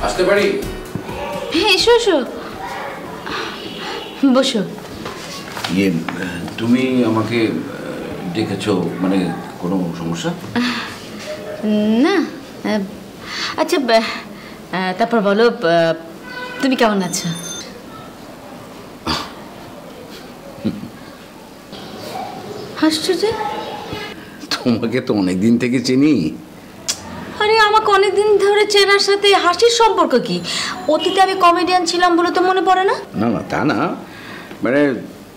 আসতে পারি? হ্যাঁ, এসো এসো, বসো। তুমি আমাকে ডেকেছো মানে কোনো সমস্যা? না, আচ্ছা, তারপর বলো, তুমি কেমন আছো? হাসছো যে? তোমাকে তো অনেকদিন থেকে চিনি। আরে, আমাকে অনেকদিন ধরে চেনার সাথে হাসির সম্পর্ক কি? অতীতে আমি কমেডিয়ান ছিলাম বলে তো মনে পড়ে না? না না, তা না, মানে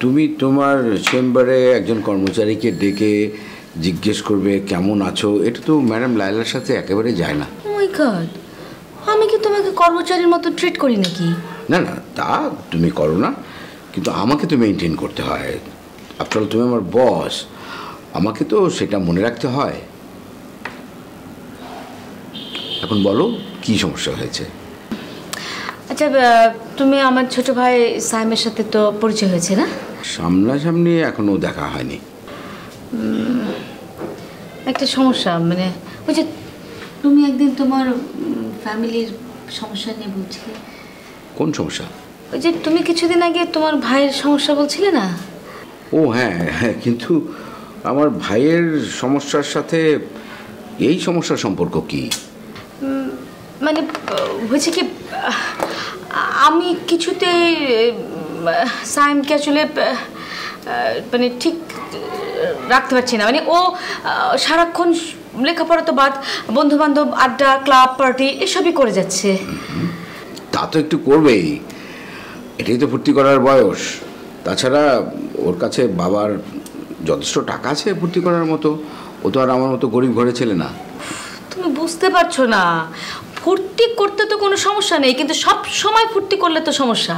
তুমি তোমার চেম্বারে একজন কর্মচারীকে ডেকে জিজ্ঞেস করবে কেমন আছো, এটা তো ম্যাডাম লায়লার সাথে একেবারে যায় না। ও মাই গড, আমি কি তোমাকে কর্মচারীর মতো ট্রিট করি নাকি? না না, তা তুমি করো না, কিন্তু আমাকে তো মেনটেন করতে হয়। আফটার অল তুমি আমার বস, আমাকে তো সেটা মনে রাখতে হয়। এখন বলো কি সমস্যা হয়েছে? আচ্ছা, তুমি আমার ছোট ভাই সাইমের সাথে তো পরিচয় হয়েছে না? সামনাসামনি এখনো দেখা হয়নি। একটা সমস্যা, মানে ওই যে তুমি একদিন তোমার ফ্যামিলির সমস্যা নিয়ে বলছিলে। কোন সমস্যা? ওই যে তুমি কিছুদিন আগে তোমার ভাইয়ের সমস্যা বলছিলে না? ও হ্যাঁ হ্যাঁ, কিন্তু আমার ভাইয়ের সমস্যার সাথে এই সমস্যার সম্পর্ক কি? মানে হয়েছে কি, আমি কিছুতে সাইমকে আসলে মানে ঠিক রাখতে পারছি না। মানে ও সারাক্ষণ লেখাপড়া তো বাদ, বন্ধু বান্ধব, আড্ডা, ক্লাব, পার্টি এসবই করে যাচ্ছে। তা তো একটু করবেই, এটাই তো ভর্তি করার বয়স। তাছাড়া ওর কাছে বাবার যথেষ্ট টাকা আছে ভর্তি করার মতো। ও তো আর আমার মতো গরিব ঘরে ছেলে না। তুমি বুঝতে পারছো না, ফুর্তি করতে তো কোনো সমস্যা নেই, কিন্তু সব সময় ফুর্তি করলে তো সমস্যা।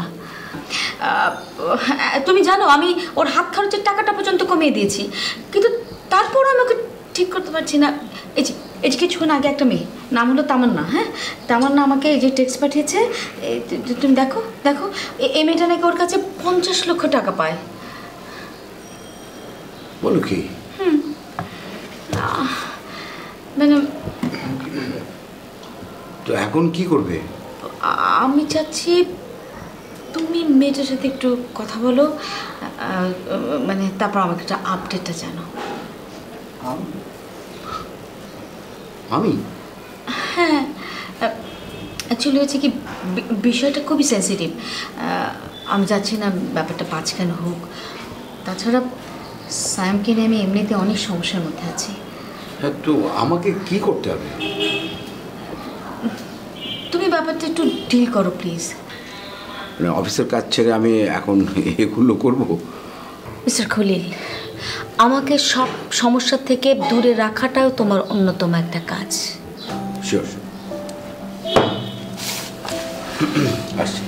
তুমি জানো, আমি ওর হাত খরচের টাকাটা পর্যন্ত কমিয়ে দিয়েছি, কিন্তু তারপর আমাকে ঠিক করতে পারছি না। এই যে কিছুক্ষণ আগে একটা মেয়ে, নাম হলো তামান্না। হ্যাঁ, তামান্না আমাকে এই যে টেক্সট পাঠিয়েছে, তুমি দেখো দেখো, এই মেয়েটা নাকি ওর কাছে 50 লক্ষ টাকা পায়। বলো কি? মানে তো এখন কি করবে? আমি চাচ্ছি তুমি মেয়েটার সাথে একটু কথা বলো, মানে তারপর আমাকে একটা আপডেটটা জানো। আমি? হ্যাঁ, অ্যাকচুয়ালি হচ্ছে কি, বিষয়টা খুবই সেন্সিটিভ। আমি চাচ্ছি না ব্যাপারটা পাঁচখান হোক। তাছাড়া সায়ামকে নিয়ে আমি এমনিতে অনেক সমস্যার মধ্যে আছি। হ্যাঁ, তো আমাকে কি করতে হবে? তুমি ব্যাপারটা একটু ডিল করো প্লিজ। মানে অফিসের কাজ ছেড়ে আমি এখন এগুলো করব? মিস্টার খলিল, আমাকে সব সমস্যা থেকে দূরে রাখাটাও তোমার অন্যতম একটা কাজ। শিওর। আসছি।